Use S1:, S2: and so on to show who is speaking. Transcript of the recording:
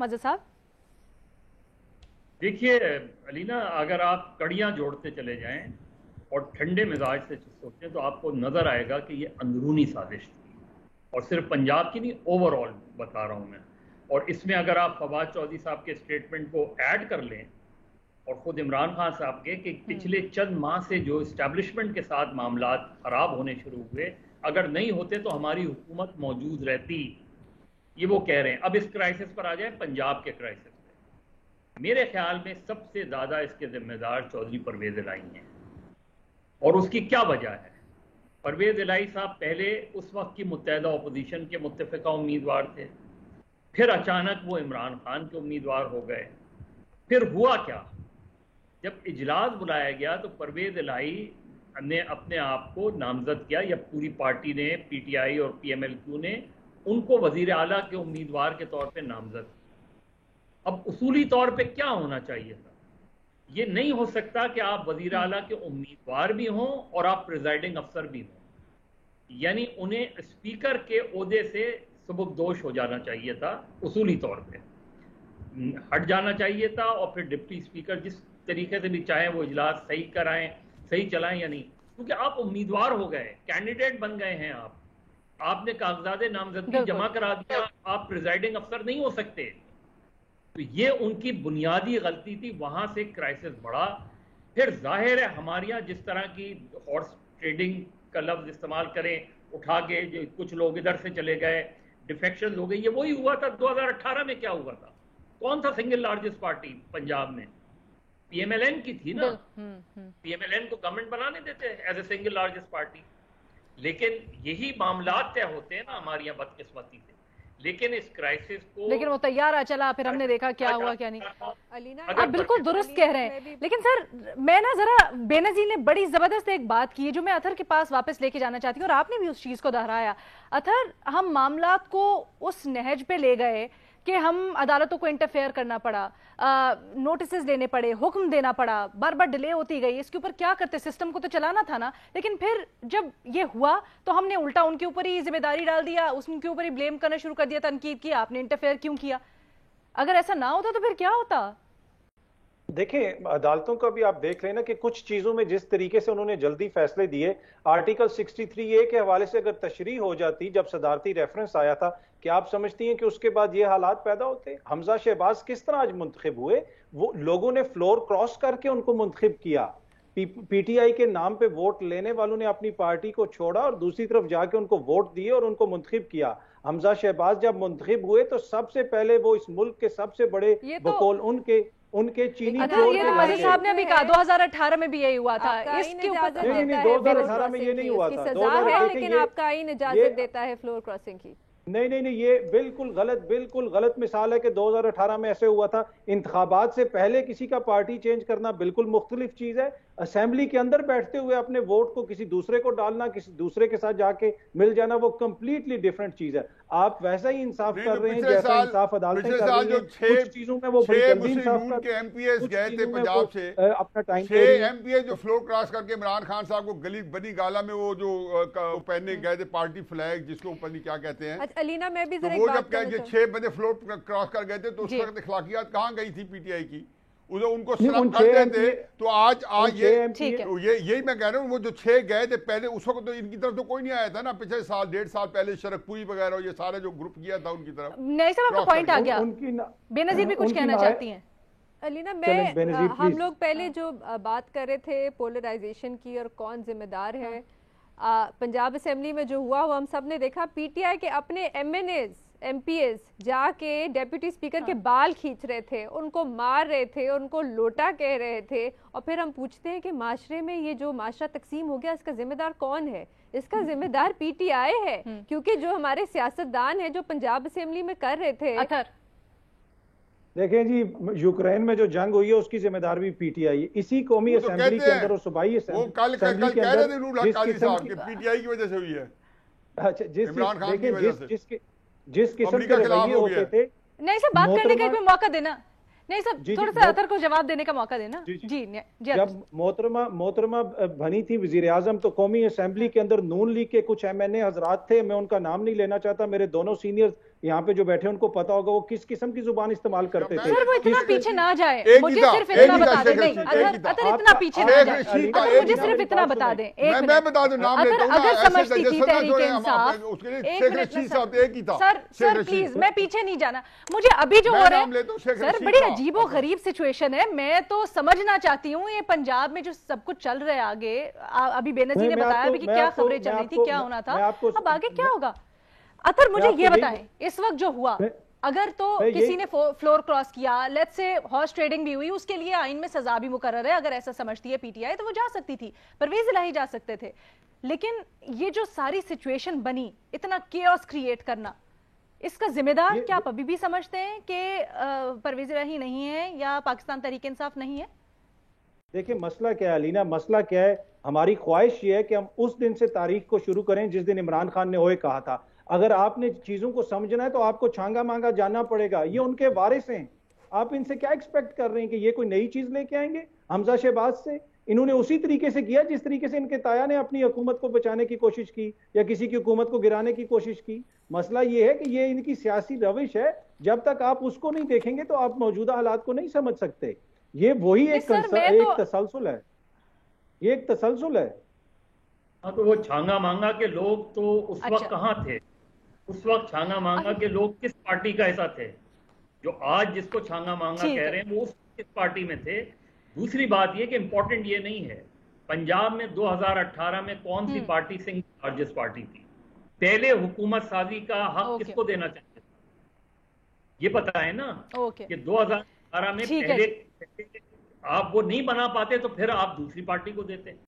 S1: मज़द साहब।
S2: देखिए अलीना, अगर आप कड़ियां जोड़ते चले जाएं और ठंडे मिजाज से सोचें तो आपको नजर आएगा कि ये अंदरूनी साजिश थी, और सिर्फ पंजाब की नहीं, ओवरऑल बता रहा हूं मैं। और इसमें अगर आप फवाद चौधरी साहब के स्टेटमेंट को ऐड कर लें और खुद इमरान खान साहब के कि पिछले चंद माह से जो इस्टेब्लिशमेंट के साथ मामला खराब होने शुरू हुए, अगर नहीं होते तो हमारी हुकूमत मौजूद रहती, ये वो कह रहे हैं। अब इस क्राइसिस पर आ जाए, पंजाब के क्राइसिस पे। मेरे ख्याल में सबसे ज्यादा इसके जिम्मेदार चौधरी परवेज इलाही हैं। और उसकी क्या वजह है? परवेज इलाही साहब पहले उस वक्त की मुत्तहदा अपोजिशन के मुत्तफिका उम्मीदवार थे, फिर अचानक वो इमरान खान के उम्मीदवार हो गए। फिर हुआ क्या? जब इजलास बुलाया गया तो परवेज इलाही ने अपने आप को नामजद किया, या पूरी पार्टी ने, पीटीआई और पीएमएलक्यू ने उनको वजीर आला के उम्मीदवार के तौर पे नामजद। अब उसूली तौर पे क्या होना चाहिए था? ये नहीं हो सकता कि आप वजीर आला के उम्मीदवार भी हों और आप प्रिजाइडिंग अफसर भी हों। यानी उन्हें स्पीकर के ओहदे से सबकदोश हो जाना चाहिए था, उसूली तौर पे हट जाना चाहिए था, और फिर डिप्टी स्पीकर जिस तरीके से भी चाहे वो इजलास सही कराएं, सही चलाएं या नहीं, क्योंकि आप उम्मीदवार हो गए, कैंडिडेट बन गए हैं, आपने कागजात नामजदगी जमा करा दिया, आप प्रिजाइडिंग अफसर नहीं हो सकते। तो ये उनकी बुनियादी गलती थी, वहां से क्राइसिस बढ़ा। फिर जाहिर है हमारे यहाँ जिस तरह की हॉर्स ट्रेडिंग का लफ्ज इस्तेमाल करें, उठा के जो कुछ लोग इधर से चले गए, डिफेक्शन हो गई, ये वही हुआ था 2018 में। क्या हुआ था? कौन था सिंगल लार्जेस्ट पार्टी पंजाब में? पीएमएलएन की थी ना। पीएमएलएन को गवर्नमेंट बनाने देते as a single largest party. लेकिन यही मामला तय होते हैं ना हमारे यहाँ बदकिस्मती से। लेकिन इस क्राइसिस को,
S1: लेकिन वो तैयार चला, फिर हमने देखा क्या हुआ क्या नहीं।
S3: अलीना,
S1: आप बिल्कुल दुरुस्त कह रहे हैं, लेकिन सर मैं ना जरा, बेनजीर ने बड़ी जबरदस्त एक बात की है जो मैं अथर के पास वापस लेके जाना चाहती हूँ, और आपने भी उस चीज को दोहराया। अथर, हम मामलात को उस नहज पे ले गए कि हम अदालतों को इंटरफेयर करना पड़ा, नोटिस देने पड़े, हुक्म देना पड़ा, बार बार डिले होती गई। इसके ऊपर क्या करते? सिस्टम को तो चलाना था ना। लेकिन फिर जब ये हुआ तो हमने उल्टा उनके ऊपर ही जिम्मेदारी डाल दिया, उनके ऊपर ही ब्लेम करना शुरू कर दिया, तनकीद की, आपने इंटरफेयर क्यों किया। अगर ऐसा ना होता तो फिर क्या होता?
S4: देखिए, अदालतों का भी आप देख लेना कि कुछ चीजों में जिस तरीके से उन्होंने जल्दी फैसले दिए, आर्टिकल 63A के हवाले से अगर तशरीह हो जाती, जब सदारती रेफरेंस आया था, क्या आप समझती हैं कि उसके बाद ये हालात पैदा होते? हमजा शहबाज किस तरह आज मुंतखब हुए? वो लोगों ने फ्लोर क्रॉस करके उनको मुंतखब किया। पीटीआई के नाम पे वोट लेने वालों ने अपनी पार्टी को छोड़ा और दूसरी तरफ जाके उनको वोट दिए और उनको मुंतखब किया। हमजा शहबाज जब मुंतखब हुए तो सबसे पहले वो इस मुल्क के सबसे बड़े बकौल उनके चीनी
S1: चोर। ये तो मजीद साहब ने भी कहा 2018 में भी यही हुआ था। इसके ऊपर
S4: 2018 में ये नहीं हुआ था,
S3: लेकिन आपका आईन इजाजत देता है फ्लोर क्रॉसिंग की।
S4: नहीं, ये बिल्कुल गलत मिसाल है कि 2018 में ऐसे हुआ था। इंतखाबात से पहले किसी का पार्टी चेंज करना बिल्कुल मुख्तलिफ चीज है। असेंबली के अंदर बैठते हुए अपने वोट को किसी दूसरे को डालना, किसी दूसरे के साथ जाके मिल जाना, वो कंप्लीटली डिफरेंट चीज है। आप वैसा ही इंसाफ कर रहे हैं जैसा इंसाफ अदालतें कर रही हैं। कुछ चीजों में वो बड़ी जल्दी इंसाफ
S5: के एमपीएस गए थे पंजाब से,
S4: अपना टाइम
S5: 6 एमपीएस जो फ्लोर क्रॉस करके इमरान खान साहब को गली बनी गाला में वो जो पहनने गए थे पार्टी फ्लैग, जिसको ऊपर नहीं क्या कहते हैं।
S3: अलीना, मैं भी
S5: वो जब कह 6 बंदे फ्लोर क्रॉस कर गए थे तो उस वक्त अखलाकियात कहाँ गई थी पीटीआई की? उनको सलाम कर देते तो आज यही मैं कह रहा हूँ। वो जो 6 गए थे पहले, उस वक्त तो इनकी तरफ तो कोई नहीं आया था ना। पिछले साल 1.5 साल पहले शरकपुरी वगैरह ये सारे जो ग्रुप किया था उनकी तरफ।
S1: नहीं साहब, आपका पॉइंट आ गया। बेनजीर भी कुछ कहना चाहती हैं।
S3: अलीना, हम लोग पहले जो बात कर रहे थे पोलराइजेशन की और कौन जिम्मेदार है, पंजाब असेंबली में जो हुआ वो हम सब ने देखा। पीटीआई के अपने एमपीएस जाके डेप्यूटी स्पीकर के बाल खींच रहे थे, उनको मार रहे थे, उनको लोटा कह रहे थे। और फिर हम पूछते हैं कि माशरे में ये जो माशरा तकसीम हो गया, इसका जिम्मेदार कौन है? इसका जिम्मेदार पीटीआई है, क्योंकि जो हमारे सियासतदान है जो पंजाब असेंबली में कर रहे थे।
S4: देखें जी, यूक्रेन में जो जंग हुई है उसकी जिम्मेदार भी पीटीआई है। इसी कौमी असेंबली के अंदर और सूबाई
S5: असेंबली के अंदर पीटीआई की वजह से हुई है।
S4: अच्छा, जिस किस्म के रवैये होते थे।
S1: नहीं सर, बात करने का भी मौका देना। नहीं सर, थोड़ा सा अतर को जवाब देने का मौका देना। जी
S4: जब मोहतरमा बनी थी वजीर आजम, तो कौमी असेंबली के अंदर नून लीग के कुछ एमएनए हजरात थे, मैं उनका नाम नहीं लेना चाहता, मेरे दोनों सीनियर यहाँ पे जो बैठे उनको पता होगा वो किस किस्म की जुबान इस्तेमाल करते थे।
S1: सर वो इतना पीछे ना जाए, मुझे सिर्फ इतना बता दें। नहीं अतर इतना पीछे ना जाए, अतर मुझे सिर्फ इतना बता दें।
S5: मैं बता दूं, नाम लेता हूं ना,
S1: अगर समझती थी तहरीके इंसाफ, सर प्लीज, मैं पीछे नहीं जाना, मुझे अभी जो हो रहा है सर बड़ी अजीबो गरीब सिचुएशन है। मैं तो समझना चाहती हूँ ये पंजाब में जो सब कुछ चल रहा है आगे, अभी बेनजीर ने बताया भी कि क्या खबरें चल रही थी, क्या होना था, अब आगे क्या होगा। अतर मुझे ये बताएं, इस वक्त जो हुआ, अगर तो किसी ने फ्लोर क्रॉस किया, लेट्स से हॉर्स ट्रेडिंग भी हुई, उसके लिए आइन में सजा भी मुकर्रर है, अगर ऐसा समझती है पीटीआई तो वो जा सकती थी, परवेज इलाही जा सकते थे। लेकिन ये जो सारी सिचुएशन बनी, इतना केओस क्रिएट करना, इसका जिम्मेदार क्या आप अभी भी समझते हैं कि परवेज इलाही नहीं है या पाकिस्तान तहरीक इंसाफ नहीं है?
S4: देखिए मसला क्या है अलीना, मसला क्या है, हमारी ख्वाहिश ये है कि हम उस दिन से तारीख को शुरू करें जिस दिन इमरान खान ने ओए कहा था। अगर आपने चीजों को समझना है तो आपको छांगा मांगा जाना पड़ेगा। ये उनके वारिस हैं, आप इनसे क्या एक्सपेक्ट कर रहे हैं कि ये कोई नई चीज लेके आएंगे? हमजा शहबाज से इन्होंने उसी तरीके से किया जिस तरीके से इनके ताया ने अपनी हुकूमत को बचाने की कोशिश की या किसी की हुकूमत को गिराने की कोशिश की। मसला ये है कि ये इनकी सियासी रविश है, जब तक आप उसको नहीं देखेंगे तो आप मौजूदा हालात को नहीं समझ सकते। ये वही एक तसलसल है, ये एक तसलसल है।
S2: हाँ तो वो छांगा मांगा के लोग तो उस वक्त कहाँ थे? उस वक्त छांगा मांगा के लोग किस पार्टी का ऐसा थे? जो आज जिसको छांगा मांगा कह रहे हैं वो उस किस पार्टी में थे? दूसरी बात ये कि इंपॉर्टेंट ये नहीं है पंजाब में 2018 में कौन सी पार्टी सिंह लार्जेस्ट पार्टी थी, पहले हुकूमत साजी का हक किसको देना चाहते थे ये पता है ना कि 2018 में पहले आप वो नहीं बना पाते तो फिर आप दूसरी पार्टी को देते।